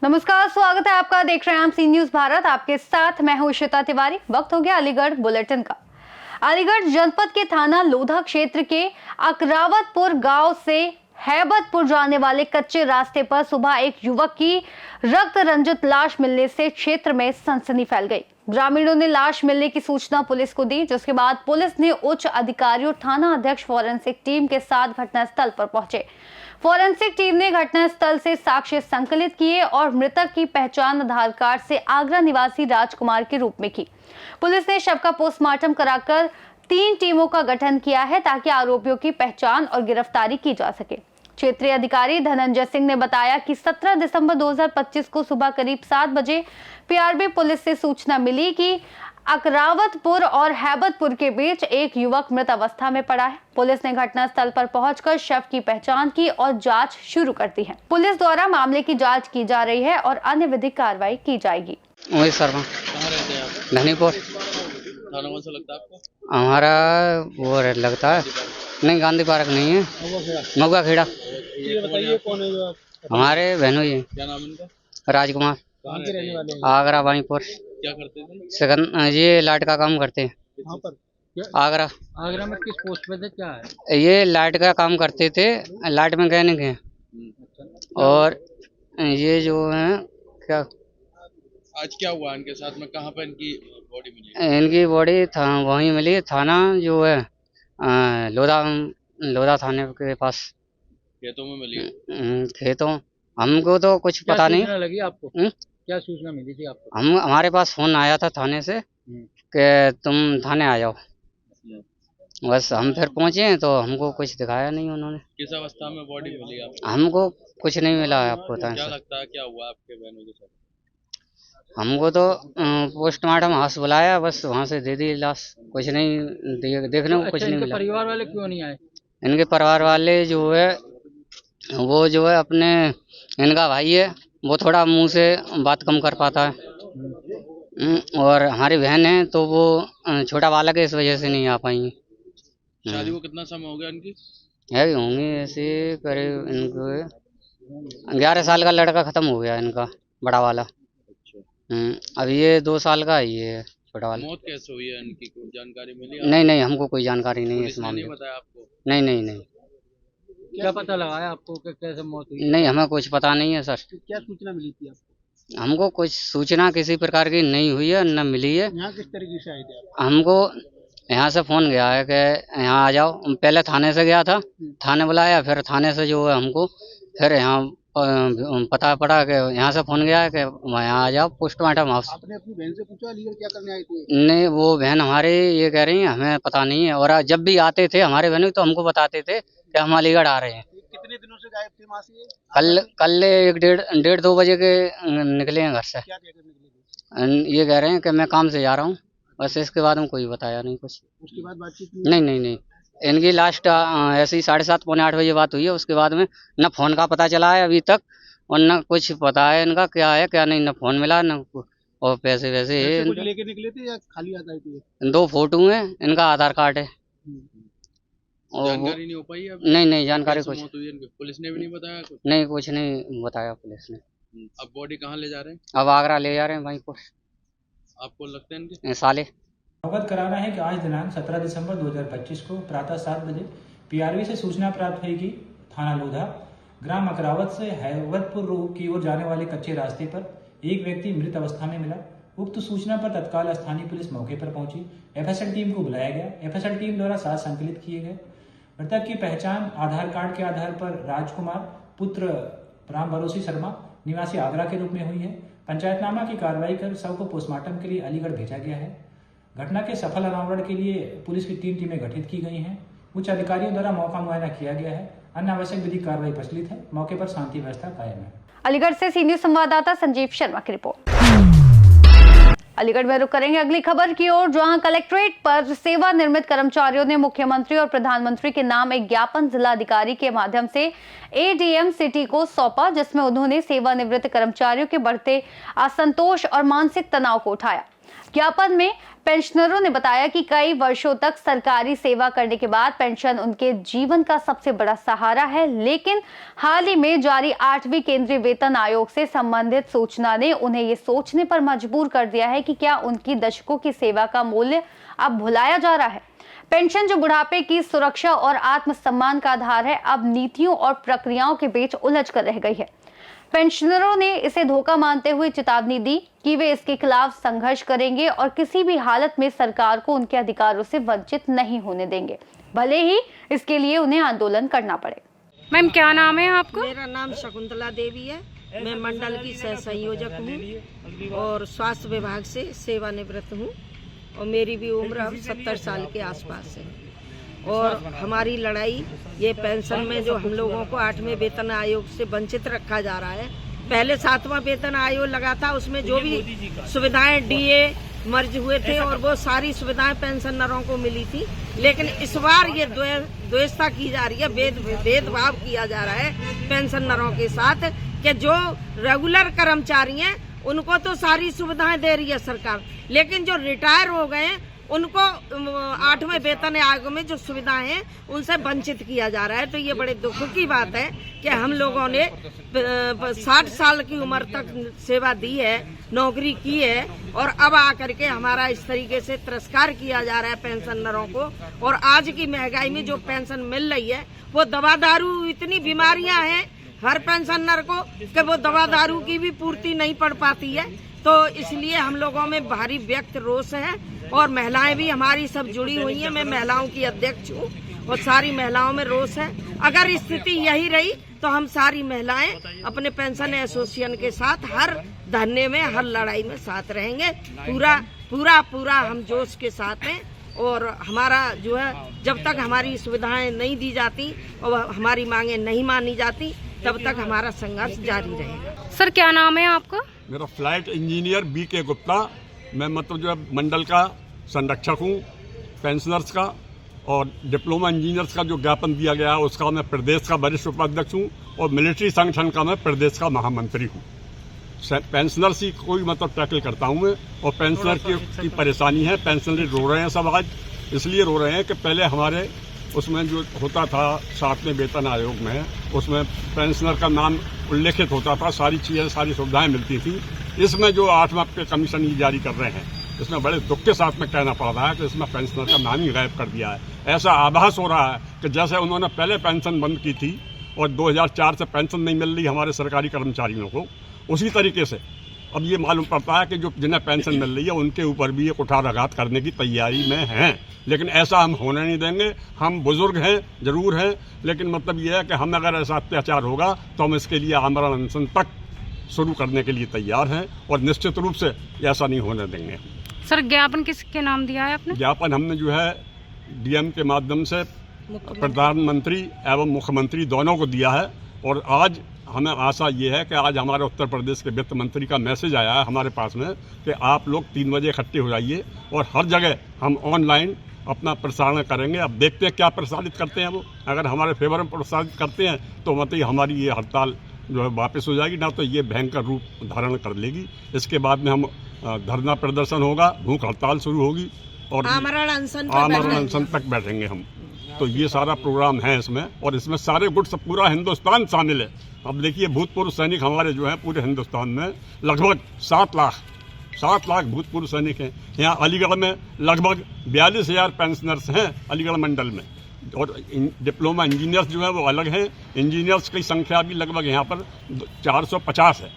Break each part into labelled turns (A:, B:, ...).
A: नमस्कार, स्वागत है आपका। देख रहे हैं हम सी न्यूज भारत। आपके साथ मैं हूं इशिता तिवारी। वक्त हो गया अलीगढ़ बुलेटिन का। अलीगढ़ जनपद के थाना लोधा क्षेत्र के अकरावतपुर गांव से हैबतपुर जाने वाले कच्चे रास्ते पर सुबह एक युवक की रक्त रंजित लाश मिलने से क्षेत्र में सनसनी फैल गई। ग्रामीणों ने लाश मिलने की सूचना पुलिस को दी, जिसके बाद पुलिस ने उच्च अधिकारियों, थाना अध्यक्ष, फॉरेंसिक टीम के साथ घटनास्थल पर पहुंचे। फॉरेंसिक टीम ने घटनास्थल से साक्ष्य संकलित किए और मृतक की पहचान आधार कार्ड से आगरा निवासी राजकुमार के रूप में की। पुलिस ने शव का पोस्टमार्टम कराकर 3 टीमों का गठन किया है ताकि आरोपियों की पहचान और गिरफ्तारी की जा सके। क्षेत्रीय अधिकारी धनंजय सिंह ने बताया कि 17 दिसंबर 2025 को सुबह करीब 7 बजे पीआरबी पुलिस से सूचना मिली कि अकरावतपुर और हैबतपुर के बीच एक युवक मृत अवस्था में पड़ा है। पुलिस ने घटनास्थल पर पहुंचकर शव की पहचान की और जांच शुरू कर दी है। पुलिस द्वारा मामले की जांच की जा रही है और अन्य विधिक कार्रवाई की जाएगी।
B: शर्मा,
C: कहाँ रहते हैं आप?
B: धनीपुर।
C: थाना कौन सा लगता है आपको?
B: हमारा वो लगता है, नहीं गांधी पार्क नहीं है, मऊगा खेड़ा।
C: ये बताइए कौन है जो आप?
B: हमारे बहनों ही
C: क्या नाम है इनका?
B: राजकुमार,
C: कहाँ के रहने वाले हैं?
B: आगरा बानीपुर।
C: क्या करते थे?
B: सेकंड ये लाइट का काम करते हैं।
C: कहाँ पर?
B: आगरा।
C: आगरा में किस पोस्ट पे थे? क्या है?
B: ये लाइट का काम करते थे, लाइट मैकेनिक हैं।
C: अच्छा।
B: और ये जो है क्या,
C: आज क्या हुआ इनके साथ में? कहाँ पर इनकी बॉडी मिली?
B: इनकी बॉडी था वहीं मिली, थाना जो है लोधा थाने के पास।
C: खेतों में मिली?
B: खेतों, हमको तो कुछ पता नहीं
C: लगी आपको? क्या सूचना मिली थी आपको?
B: हमारे पास फोन आया था थाने से कि तुम थाने आ जाओ। बस हम फिर पहुंचे तो हमको कुछ दिखाया नहीं उन्होंने।
C: किस अवस्था में बॉडी मिली आपको?
B: हमको कुछ नहीं मिला है, आपको बताएं
C: क्या
B: सर।
C: लगता है क्या हुआ आपके बहनों के साथ?
B: हमको तो पोस्टमार्टम हाउस बुलाया, बस वहाँ से दे दी लाश। कुछ नहीं देखने को कुछ नहीं मिला।
C: परिवार वाले क्यों नहीं आए?
B: इनके परिवार वाले जो है वो जो है अपने, इनका भाई है वो थोड़ा मुंह से बात कम कर पाता है। और हमारी बहन है तो वो छोटा बालक है, इस वजह से नहीं आ पाई।
C: शादी को कितना समय हो गया इनकी?
B: है भी होंगी ऐसे करीब, इनको 11 साल का लड़का खत्म हो गया इनका, बड़ा वाला। अब ये 2 साल का है, ये छोटा वाला।
C: मौत कैसे हुई है इनकी? कोई जानकारी मिली?
B: नहीं, हमको कोई जानकारी नहीं है इस
C: पुलिस ने
B: मामले
C: नहीं
B: में।
C: बताया आपको?
B: नहीं,
C: क्या पता लगाया आपको कि कैसे मौत हुई?
B: नहीं, हमें कुछ पता नहीं है सर।
C: क्या सूचना मिली थी आपको?
B: हमको कुछ सूचना किसी प्रकार की नहीं हुई है, न मिली है।
C: यहाँ किस तरीके से आए थे आप?
B: हमको यहाँ से फोन गया है कि यहाँ आ जाओ। पहले थाने से गया था, थाने बुलाया, फिर थाने से जो है हमको फिर यहाँ पता पड़ा कि यहाँ से फोन गया है कि यहाँ आ जाओ पोस्टमार्टम हाउस।
C: आपने अपनी बहन से पूछा अलीगढ़ क्या करने आए थे?
B: नहीं, वो बहन हमारे ये कह रही है हमें पता नहीं है। और जब भी आते थे हमारे बहन तो हमको बताते थे कि हम अलीगढ़ आ रहे हैं।
C: कितने दिनों से गायब थे वहाँ से?
B: कल 1 डेढ़ 2 बजे के निकले हैं घर से।
C: क्या कहकर निकले थे?
B: ये कह रहे हैं कि मैं काम से जा रहा हूँ, बस। इसके बाद हम कोई बताया नहीं कुछ।
C: उसके बाद बातचीत
B: नहीं, इनकी लास्ट ऐसे ही 7:30 पौने 8 बजे बात हुई है। उसके बाद में न फोन का पता चला है अभी तक, और न कुछ पता है इनका क्या है क्या नहीं। न फोन मिला, न और पैसे वैसे है।
C: कुछ लेके निकले थे या खाली आए थे?
B: 2 फोटो है, इनका आधार कार्ड है। और
C: जानकारी नहीं हो पाई अब?
B: नहीं जानकारी
C: कैसे
B: कुछ
C: मौत हुई है इनकी? पुलिस ने भी नहीं बताया कुछ?
B: नहीं, कुछ नहीं बताया पुलिस ने।
C: अब बॉडी कहाँ ले जा रहे हैं?
B: अब आगरा ले जा रहे हैं वहीं पर।
C: आपको लगता है इनके?
B: साले
D: अवगत कराना है कि आज दिनांक 17 दिसंबर 2025 को प्रातः 7 बजे पीआरबी से सूचना प्राप्त हुई कि थाना लोधा ग्राम अकरावत से हैबतपुर की ओर जाने वाले कच्चे रास्ते पर एक व्यक्ति मृत अवस्था में मिला। उक्त सूचना पर तत्काल स्थानीय पुलिस मौके पर पहुंची। एफएसएल टीम को बुलाया गया। एफएसएल टीम द्वारा साक्ष्य संकलित किए गए। मृतक की पहचान आधार कार्ड के आधार पर राजकुमार पुत्र राम भरोसी शर्मा निवासी आगरा के रूप में हुई है। पंचायतनामा की कार्रवाई कर शव को पोस्टमार्टम के लिए अलीगढ़ भेजा गया है। घटना के सफल अनावरण के लिए पुलिस की 3 टीमें गठित की गई हैं। उच्च अधिकारियों द्वारा मौका मुआयना किया गया है। अन्य आवश्यक विधिक कार्रवाई प्रचलित है। मौके पर शांति व्यवस्था कायम है।
A: अलीगढ़ से सी न्यूज संवाददाता संजीव शर्मा की रिपोर्ट। अलीगढ़ में रुक करेंगे अगली खबर की ओर, जहां कलेक्ट्रेट पर सेवानिवृत्त कर्मचारियों ने मुख्यमंत्री और प्रधानमंत्री के नाम एक ज्ञापन जिलाधिकारी के माध्यम से एडीएम सिटी को सौंपा, जिसमें उन्होंने सेवानिवृत्त कर्मचारियों के बढ़ते असंतोष और मानसिक तनाव को उठाया। ज्ञापन में पेंशनरों ने बताया कि कई वर्षों तक सरकारी सेवा करने के बाद पेंशन उनके जीवन का सबसे बड़ा सहारा है, लेकिन हाल ही में जारी 8वीं केंद्रीय वेतन आयोग से संबंधित सूचना ने उन्हें ये सोचने पर मजबूर कर दिया है कि क्या उनकी दशकों की सेवा का मूल्य अब भुलाया जा रहा है। पेंशन जो बुढ़ापे की सुरक्षा और आत्मसम्मान का आधार है, अब नीतियों और प्रक्रियाओं के बीच उलझ कर रह गई है। पेंशनरों ने इसे धोखा मानते हुए चेतावनी दी कि वे इसके खिलाफ संघर्ष करेंगे और किसी भी हालत में सरकार को उनके अधिकारों से वंचित नहीं होने देंगे, भले ही इसके लिए उन्हें आंदोलन करना पड़े।
E: मैम क्या नाम है आपका?
F: मेरा नाम शकुंतला देवी है। मैं मंडल की सह संयोजक हूँ और स्वास्थ्य विभाग से सेवानिवृत्त हूँ और मेरी भी उम्र अब 70 साल के आसपास है। और हमारी लड़ाई ये पेंशन में जो हम लोगों को 8वें वेतन आयोग से वंचित रखा जा रहा है, पहले 7वां वेतन आयोग लगा था, उसमें जो भी सुविधाएं डीए मर्ज हुए थे और वो सारी सुविधाएं पेंशनरों को मिली थी, लेकिन इस बार ये द्वेषता की जा रही है, भेदभाव किया जा रहा है पेंशनरों के साथ कि जो रेगुलर कर्मचारी हैं उनको तो सारी सुविधाएं दे रही है सरकार, लेकिन जो रिटायर हो गए हैं उनको 8वें वेतन आयोग में जो सुविधाएं हैं उनसे वंचित किया जा रहा है। तो ये बड़े दुख की बात है कि हम लोगों ने 60 साल की उम्र तक सेवा दी है, नौकरी की है और अब आकर के हमारा इस तरीके से तिरस्कार किया जा रहा है पेंशनरों को। और आज की महंगाई में जो पेंशन मिल रही है वो दवा दारू, इतनी बीमारियां हैं हर पेंशनर को कि वो दवा दारू की भी पूर्ति नहीं पड़ पाती है। तो इसलिए हम लोगों में भारी व्यक्त रोष है और महिलाएं भी हमारी सब जुड़ी हुई हैं। मैं महिलाओं की अध्यक्ष हूँ और सारी महिलाओं में रोष है। अगर स्थिति यही रही तो हम सारी महिलाएं अपने पेंशन एसोसिएशन के साथ हर धरने में, हर लड़ाई में साथ रहेंगे। पूरा हम जोश के साथ हैं और हमारा जो है जब तक हमारी सुविधाएं नहीं दी जाती और हमारी मांगे नहीं मानी जाती तब तक हमारा संघर्ष जारी रहेगा।
E: सर क्या नाम है आपका?
G: मेरा फ्लाइट इंजीनियर BK गुप्ता। मैं मतलब जो है मंडल का संरक्षक हूँ पेंशनर्स का, और डिप्लोमा इंजीनियर्स का जो ज्ञापन दिया गया है उसका मैं प्रदेश का वरिष्ठ उपाध्यक्ष हूँ और मिलिट्री संगठन का मैं प्रदेश का महामंत्री हूँ। पेंशनर्स ही कोई मतलब टैकल करता हूँ मैं, और पेंशनर की परेशानी है। पेंशनर रो रहे हैं सब, आज इसलिए रो रहे हैं कि पहले हमारे उसमें जो होता था 7वें वेतन आयोग में, उसमें पेंशनर का नाम उल्लेखित होता था, सारी चीज़ें, सारी सुविधाएं मिलती थी। इसमें जो 8वां पे कमीशन ये जारी कर रहे हैं, इसमें बड़े दुख के साथ में कहना पड़ रहा है कि इसमें पेंशनर का नाम ही गायब कर दिया है। ऐसा आभास हो रहा है कि जैसे उन्होंने पहले पेंशन बंद की थी और 2004 से पेंशन नहीं मिल रही हमारे सरकारी कर्मचारियों को, उसी तरीके से अब ये मालूम पड़ता है कि जो जिन्हें पेंशन मिल रही है उनके ऊपर भी ये कुठाराघात करने की तैयारी में हैं। लेकिन ऐसा हम होने नहीं देंगे। हम बुजुर्ग हैं, जरूर हैं, लेकिन मतलब ये है कि हम अगर ऐसा अत्याचार होगा तो हम इसके लिए आमरण अनशन तक शुरू करने के लिए तैयार हैं और निश्चित रूप से ऐसा नहीं होने देंगे।
E: सर ज्ञापन किसके नाम दिया है आपने?
G: ज्ञापन हमने जो है DM के माध्यम से प्रधानमंत्री एवं मुख्यमंत्री दोनों को दिया है। और आज हमें आशा ये है कि आज हमारे उत्तर प्रदेश के वित्त मंत्री का मैसेज आया है हमारे पास में कि आप लोग 3 बजे इकट्ठे हो जाइए और हर जगह हम ऑनलाइन अपना प्रसारण करेंगे। अब देखते हैं क्या प्रसारित करते हैं वो। अगर हमारे फेवर में प्रसारित करते हैं तो मतलब हमारी ये हड़ताल जो है वापस हो जाएगी, ना तो ये भयंकर रूप धारण कर लेगी। इसके बाद में हम धरना प्रदर्शन होगा, भूख हड़ताल शुरू होगी और
F: आमरण अनशन
G: तक बैठेंगे हम। तो ये सारा प्रोग्राम है इसमें, और इसमें सारे गुट पूरा हिंदुस्तान शामिल है। अब देखिए भूतपूर्व सैनिक हमारे जो हैं पूरे हिंदुस्तान में लगभग 7 लाख भूतपूर्व सैनिक हैं। यहाँ अलीगढ़ में लगभग 42,000 पेंशनर्स हैं अलीगढ़ मंडल में, और डिप्लोमा इंजीनियर्स जो है वो अलग हैं। इंजीनियर्स की संख्या भी लगभग यहाँ पर 450 है।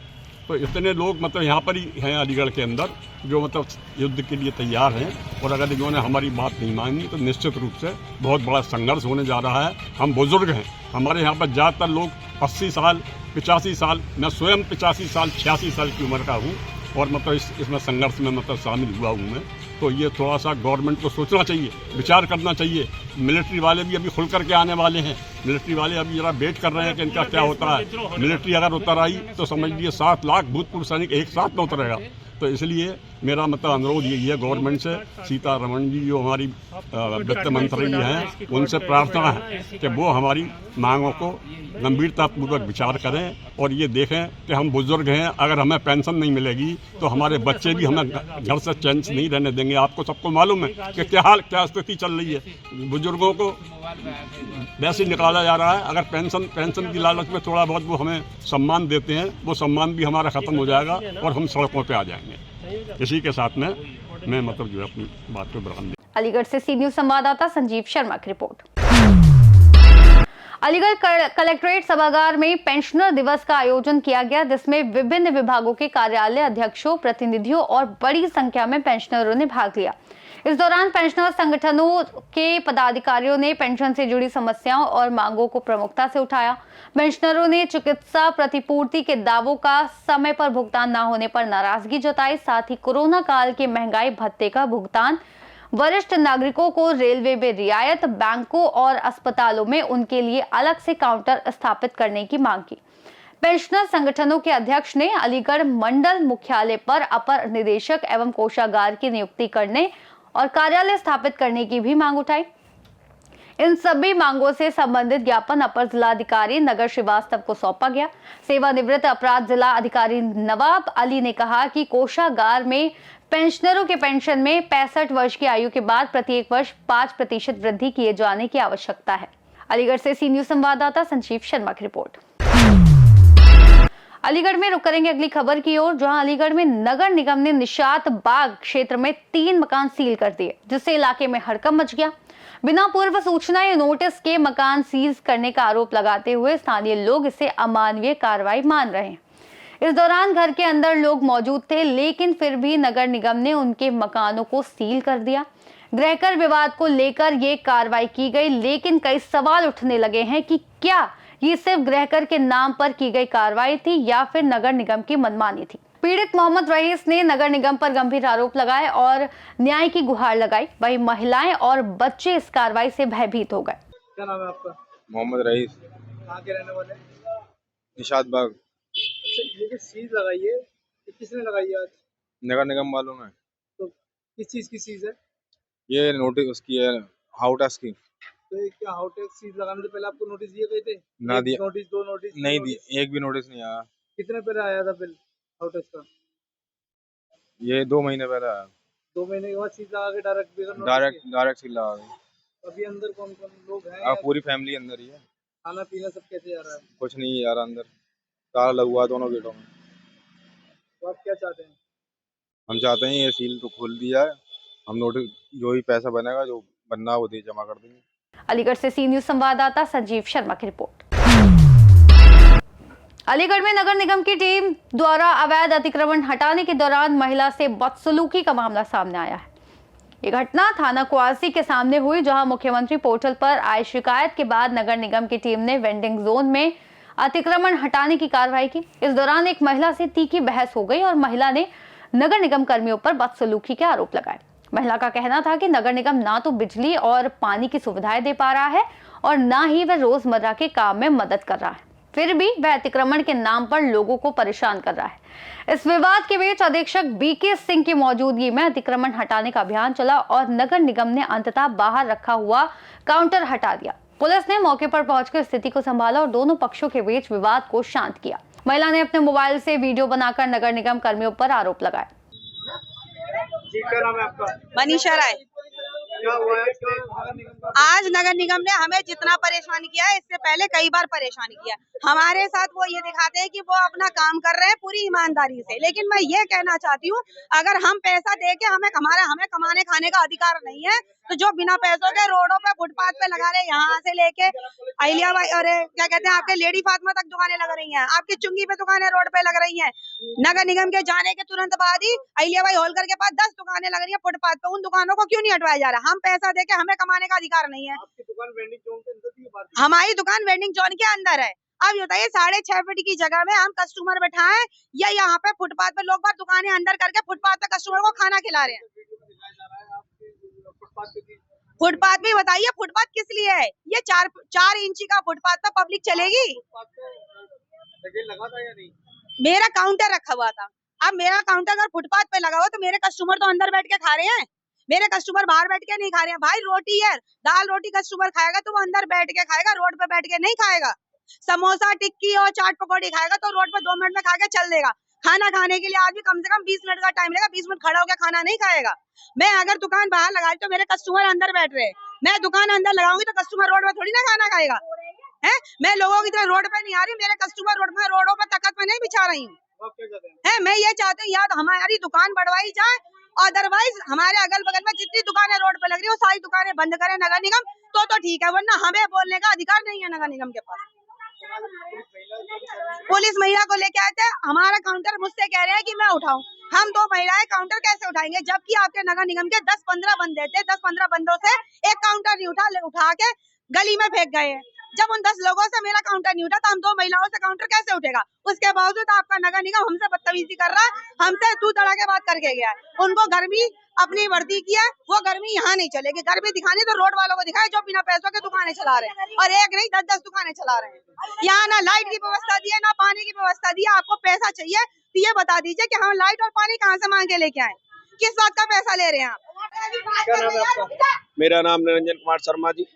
G: तो इतने लोग मतलब यहाँ पर ही हैं अलीगढ़ के अंदर जो मतलब युद्ध के लिए तैयार हैं। और अगर इन्होंने हमारी बात नहीं मानी तो निश्चित रूप से बहुत बड़ा संघर्ष होने जा रहा है। हम बुजुर्ग हैं, हमारे यहाँ पर ज़्यादातर लोग 80 साल 85 साल, मैं स्वयं 85 साल 86 साल की उम्र का हूँ और मतलब इसमें संघर्ष में मतलब शामिल हुआ हूँ मैं। तो ये थोड़ा सा गवर्नमेंट को सोचना चाहिए, विचार करना चाहिए। मिलिट्री वाले भी अभी खुल करके आने वाले हैं। मिलिट्री वाले अभी जरा वेट कर रहे हैं कि इनका क्या होता है। मिलिट्री अगर उतर आई तो समझ लीजिए 7 लाख भूतपूर्व सैनिक एक साथ में उतरेगा। तो इसलिए मेरा मतलब अनुरोध यही है गवर्नमेंट से, सीतारमण जी जो हमारी वित्त मंत्री हैं, उनसे प्रार्थना है कि वो हमारी मांगों को गंभीरतापूर्वक विचार करें और ये देखें कि हम बुजुर्ग हैं, अगर हमें पेंशन नहीं मिलेगी तो हमारे बच्चे भी हमें घर से चैन से नहीं रहने देंगे। आपको सबको मालूम है कि क्या स्थिति चल रही है, बुजुर्गों को वैसे निकाला जा रहा है। अगर पेंशन की लालच में थोड़ा बहुत वो हमें सम्मान देते हैं, वो सम्मान भी हमारा ख़त्म हो जाएगा और हम सड़कों पे आ जाएंगे। इसी के साथ में मैं मतलब जो है अपनी बात को बढ़ाऊंगा।
A: अलीगढ़ से सी न्यूज संवाददाता संजीव शर्मा की रिपोर्ट। अलीगढ़ कलेक्ट्रेट सभागार में पेंशनर दिवस का आयोजन किया गया, जिसमें विभिन्न विभागों के कार्यालय अध्यक्षों, प्रतिनिधियों और बड़ी संख्या में पेंशनरों ने भाग लिया। इस दौरान पेंशनर संगठनों के पदाधिकारियों ने पेंशन से जुड़ी समस्याओं और मांगों को प्रमुखता से उठाया। पेंशनरों ने चिकित्सा प्रतिपूर्ति के दावों का समय पर भुगतान न होने पर नाराजगी जताई। साथ ही कोरोना काल के महंगाई भत्ते का भुगतान, वरिष्ठ नागरिकों को रेलवे में रियायत, बैंकों और अस्पतालों में उनके लिए अलग से काउंटर स्थापित करने की मांग की। पेंशनर संगठनों के अध्यक्ष ने अलीगढ़ मंडल मुख्यालय पर अपर निदेशक एवं कोषागार की नियुक्ति करने और कार्यालय स्थापित करने की भी मांग उठाई। इन सभी मांगों से संबंधित ज्ञापन अपर जिलाधिकारी नगर श्रीवास्तव को सौंपा गया। सेवानिवृत्त अपराध जिला अधिकारी नवाब अली ने कहा कि कोषागार में पेंशनरों के पेंशन में 65 वर्ष की आयु के बाद प्रत्येक वर्ष 5% वृद्धि किए जाने की आवश्यकता है। अलीगढ़ से सी न्यूज संवाददाता संजीव शर्मा की रिपोर्ट। अलीगढ़ में रुक करेंगे अगली खबर की ओर, जहां अलीगढ़ में नगर निगम ने निशात बाग क्षेत्र में 3 मकान सील कर दिए, जिससे इलाके में हड़कंप मच गया। बिना पूर्व सूचना या नोटिस के मकान सीज करने का आरोप लगाते हुए स्थानीय लोग इसे अमानवीय कार्रवाई मान रहे हैं। इस दौरान घर के अंदर लोग मौजूद थे, लेकिन फिर भी नगर निगम ने उनके मकानों को सील कर दिया। गृहकर विवाद को लेकर ये कार्रवाई की गई, लेकिन कई सवाल उठने लगे हैं कि क्या ये सिर्फ गृहकर के नाम पर की गई कार्रवाई थी या फिर नगर निगम की मनमानी थी। पीड़ित मोहम्मद रईस ने नगर निगम पर गंभीर आरोप लगाए और न्याय की गुहार लगाई। वहीं महिलाएं और बच्चे इस कार्रवाई से भयभीत हो गए।
H: क्या नाम है आपका?
I: मोहम्मद रईस।
H: कहाँ के रहने वाले?
I: निशात बाग।
H: ये जो सीज लगाई है, ये किसने लगाई है आज?
I: नगर निगम मालूम है।
H: तो किस चीज की सीज है?
I: ये नोटिस उसकी है, हाउस टैक्स की।
H: तो ये क्या हाउस टैक्स सीज लगाने से पहले आपको नोटिस दिए गए थे?
I: ना दिया।
H: नोटिस, 2 नोटिस
I: नहीं दी, एक भी नोटिस नहीं आया।
H: कितने पहले आया था बिल हाउस टैक्स का?
I: ये 2 महीने पहले आया।
H: 2 महीने के बाद सीज लगा के
I: डायरेक्ट सील लगा गई।
H: अभी अंदर कौन कौन लोग हैं?
I: अब पूरी फैमिली अंदर ही है।
H: खाना पीना सब कैसे जा रहा है?
I: कुछ नहीं यार, अंदर ताला लगा हुआ है दोनों गेटों में।
H: तो आप क्या चाहते हैं?
I: हम चाहते हैं ये सील तो खोल दी जाए, हम नोटिस जो भी पैसा बनेगा जो बनना है वो दे जमा कर देंगे।
A: अलीगढ़ से सी न्यूज संवाददाता संजीव शर्मा की रिपोर्ट। अलीगढ़ में नगर निगम की टीम द्वारा अवैध अतिक्रमण हटाने के दौरान महिला से बदसलूकी का मामला सामने आया है। ये घटना थाना कुआसी के सामने हुई, जहां मुख्यमंत्री पोर्टल पर आई शिकायत के बाद नगर निगम की टीम ने वेंडिंग जोन में अतिक्रमण हटाने की कार्रवाई की। इस दौरान एक महिला से तीखी बहस हो गई और महिला ने नगर निगम कर्मियों पर बदसलूकी के आरोप लगाए। महिला का कहना था कि नगर निगम ना तो बिजली और पानी की सुविधाएं दे पा रहा है और ना ही वह रोजमर्रा के काम में मदद कर रहा है, फिर भी वह अतिक्रमण के नाम पर लोगों को परेशान कर रहा है। इस विवाद के बीच अधीक्षक बीके सिंह की मौजूदगी में अतिक्रमण हटाने का अभियान चला और नगर निगम ने अंततः बाहर रखा हुआ काउंटर हटा दिया। पुलिस ने मौके पर पहुंचकर स्थिति को संभाला और दोनों पक्षों के बीच विवाद को शांत किया। महिला ने अपने मोबाइल से वीडियो बनाकर नगर निगम कर्मियों पर आरोप लगाए।
H: जी, क्या नाम है आपका?
J: मनीषा राय।
H: क्या हुआ है?
J: आज नगर निगम ने हमें जितना परेशान किया है, इससे पहले कई बार परेशान किया। हमारे साथ वो ये दिखाते हैं कि वो अपना काम कर रहे हैं पूरी ईमानदारी से, लेकिन मैं ये कहना चाहती हूँ, अगर हम पैसा दे के हमें कमाने खाने का अधिकार नहीं है, तो जो बिना पैसों के रोडों पे फुटपाथ पे लगा रहे, यहाँ से लेके अहिल्याबाई और क्या कहते हैं आपके लेडी फातिमा तक दुकानें लग रही हैं, आपकी चुंगी पे दुकानें रोड पे लग रही हैं। नगर निगम के जाने के तुरंत बाद ही अहिल्याबाई होलकर के पास 10 दुकानें लग रही है फुटपाथ पे। उन दुकानों को क्यों नहीं हटवाया जा रहा? हम पैसा दे के हमें कमाने का अधिकार नहीं है।
H: आपकी दुकान वेंडिंग जोन के अंदर थी?
J: हमारी दुकान वेंडिंग जोन के अंदर है। अब बताइए 6.5 फीट की जगह में हम कस्टमर बैठाएं या यहाँ पे फुटपाथ पे लोग बार दुकानें अंदर करके फुटपाथ पे कस्टमर को खाना खिला रहे हैं। फुटपाथ भी बताइए, फुटपाथ किस लिए है? ये 4 इंची का फुटपाथ पे पब्लिक चलेगी?
H: लगा था या नहीं?
J: मेरा काउंटर रखा हुआ था, अब मेरा काउंटर अगर फुटपाथ पे लगा हुआ तो मेरे कस्टमर तो अंदर बैठ के खा रहे हैं, मेरे कस्टमर बाहर बैठ के नहीं खा रहे हैं। भाई रोटी है, दाल रोटी कस्टमर खाएगा तो वो अंदर बैठ के खाएगा, रोड पे बैठ के नहीं खाएगा। समोसा टिक्की और चाट पकौड़ी खाएगा तो रोड पे 2 मिनट में खा के चल देगा। खाना खाने के लिए आदमी कम से कम 20 मिनट का टाइम लेगा, 20 मिनट खड़ा होकर खाना नहीं खाएगा। मैं अगर दुकान बाहर लगाई तो मेरे कस्टमर अंदर बैठ रहे हैं, मैं दुकान अंदर लगाऊंगी तो कस्टमर रोड पे थोड़ी ना खाना खाएगा है। मैं लोगों की तरह रोड पे नहीं आ रही, मेरे कस्टमर रोडों पे तख्त में नहीं बिछा रही हूँ है। मैं ये चाहती हूँ या तो हमारी दुकान बढ़वाई जाए, अदरवाइज हमारे अगल बगल में जितनी दुकानें रोड पे लग रही है वो सारी दुकानें बंद करे नगर निगम, तो ठीक है, वरना हमें बोलने का अधिकार नहीं है नगर निगम के पास। पुलिस महिला को लेके आए थे, हमारा काउंटर मुझसे कह रहे हैं कि मैं उठाऊं। हम 2 महिलाएं काउंटर कैसे उठाएंगे, जबकि आपके नगर निगम के 10-15 बंदे थे, 10-15 बंदों से एक काउंटर नहीं उठा के गली में फेंक गए हैं। जब उन 10 लोगों से मेरा काउंटर नहीं उठा तो हम 2 महिलाओं से काउंटर कैसे उठेगा। उसके बावजूद आपका नगर निगम हमसे बदतमीजी कर रहा है, हमसे तू तड़ा के बात करके गया है। उनको गर्मी अपनी वर्दी की है, वो गर्मी यहाँ नहीं चलेगी। गर्मी दिखानी तो रोड वालों को दिखाए जो बिना पैसों के दुकानें चला रहे हैं, और एक नहीं 10-10 दुकानें चला रहे हैं। यहाँ ना लाइट की व्यवस्था दी है, ना पानी की व्यवस्था दी है। आपको पैसा चाहिए तो ये बता दीजिए कि हम लाइट और पानी कहाँ से मांग के लेके आए, किस बात का पैसा ले रहे हैं आप।
H: क्या नाम है आपका?
I: मेरा नाम निरंजन कुमार शर्मा जी।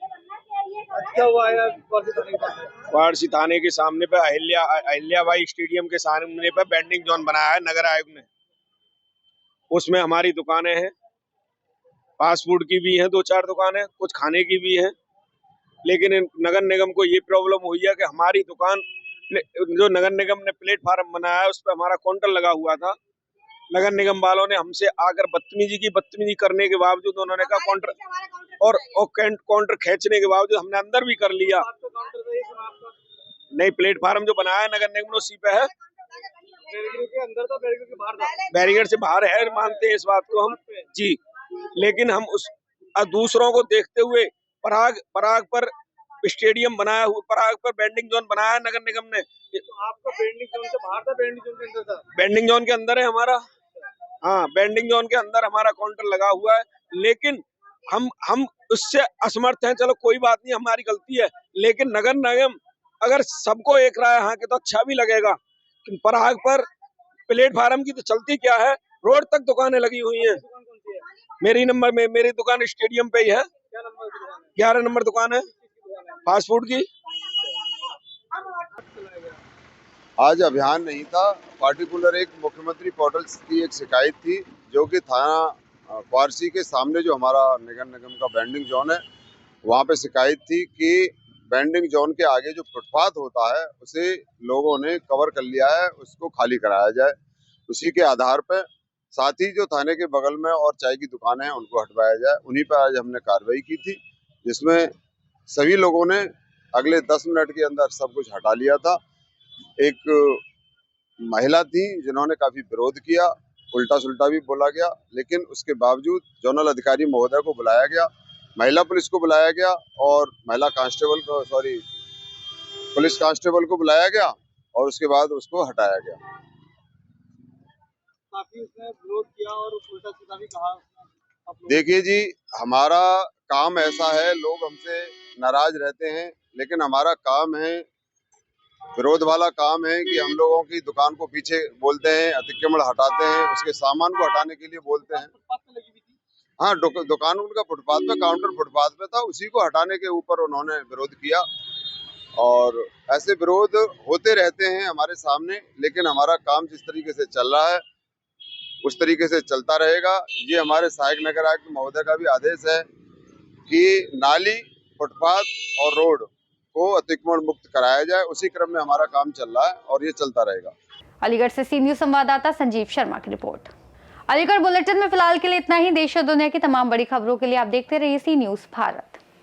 H: क्या हुआ है वारसी थाने के पास?
I: वारसी थाने के सामने पे अहिल्याबाई स्टेडियम के सामने पे वेंडिंग जोन बनाया है नगर आयोग ने। उसमें हमारी दुकानें हैं, फास्ट फूड की भी हैं 2-4 दुकानें, कुछ खाने की भी हैं। लेकिन नगर निगम को ये प्रॉब्लम हुई है कि हमारी दुकान जो नगर निगम ने प्लेटफार्म बनाया है उस पर हमारा काउंटर लगा हुआ था। नगर निगम वालों ने हमसे आकर बदतमीजी करने के बावजूद उन्होंने कहा काउंटर और काउंटर खींचने के बावजूद हमने अंदर भी कर लिया। नहीं, प्लेटफार्म जो बनाया है नगर निगम ने उसी पे है,
H: अंदर था, बैरिकेड के बाहर था।
I: बैरिकेड से बाहर है, मानते हैं इस बात को हम जी। लेकिन हम उस दूसरों को देखते हुए पराग पर स्टेडियम बनाया हुआ, पराग पर वेंडिंग जोन बनाया है नगर निगम ने।
H: तो आपका वेंडिंग जोन से बाहर था, वेंडिंग जोन के अंदर था?
I: वेंडिंग जोन के अंदर है हमारा, हाँ, वेंडिंग जोन के अंदर हमारा काउंटर लगा हुआ है। लेकिन हम उससे असमर्थ हैं। चलो कोई बात नहीं, हमारी गलती है, लेकिन नगर निगम अगर सबको एक राय हाँ के तो अच्छा भी लगेगा। पराग पर प्लेटफार्म की तो चलती क्या है, रोड तक दुकानें लगी हुई हैं। मेरी दुकान स्टेडियम पे ही है, 11 नंबर दुकान है फास्ट फूड की।
K: आज अभियान नहीं था, पार्टिकुलर एक मुख्यमंत्री पोर्टल की एक शिकायत थी, जो कि थाना वारसी के सामने जो हमारा नगर निगम का वेंडिंग जोन है वहाँ पे शिकायत थी कि वेंडिंग जोन के आगे जो फुटपाथ होता है उसे लोगों ने कवर कर लिया है, उसको खाली कराया जाए। उसी के आधार पर साथ ही जो थाने के बगल में और चाय की दुकानें हैं उनको हटवाया जाए। उन्हीं पर आज हमने कार्रवाई की थी, जिसमें सभी लोगों ने अगले 10 मिनट के अंदर सब कुछ हटा लिया था। एक महिला थी जिन्होंने काफी विरोध किया, उल्टा सुल्टा भी बोला गया, लेकिन उसके बावजूद जोनल अधिकारी महोदय को बुलाया गया, महिला पुलिस को बुलाया गया और पुलिस कांस्टेबल को बुलाया गया और उसके बाद उसको हटाया गया।
H: काफी उसने विरोध किया और उल्टा सीधा भी कहा।
K: देखिए जी, हमारा काम ऐसा है, लोग हमसे नाराज रहते हैं, लेकिन हमारा काम है, विरोध वाला काम है कि हम लोगों की दुकान को पीछे बोलते हैं, अतिक्रमण हटाते हैं, उसके सामान को हटाने के लिए बोलते हैं। हाँ, दुकान उनका फुटपाथ पे, काउंटर फुटपाथ पे था, उसी को हटाने के ऊपर उन्होंने विरोध किया और ऐसे विरोध होते रहते हैं हमारे सामने। लेकिन हमारा काम जिस तरीके से चल रहा है उस तरीके से चलता रहेगा। ये हमारे सहायक नगर आयुक्त महोदय का भी आदेश है कि नाली, फुटपाथ और रोड को अतिक्रमण मुक्त कराया जाए। उसी क्रम में हमारा काम चल रहा है और ये चलता रहेगा।
A: अलीगढ़ से सी न्यूज संवाददाता संजीव शर्मा की रिपोर्ट। अलीगढ़ बुलेटिन में फिलहाल के लिए इतना ही। देश और दुनिया की तमाम बड़ी खबरों के लिए आप देखते रहिए सी न्यूज भारत।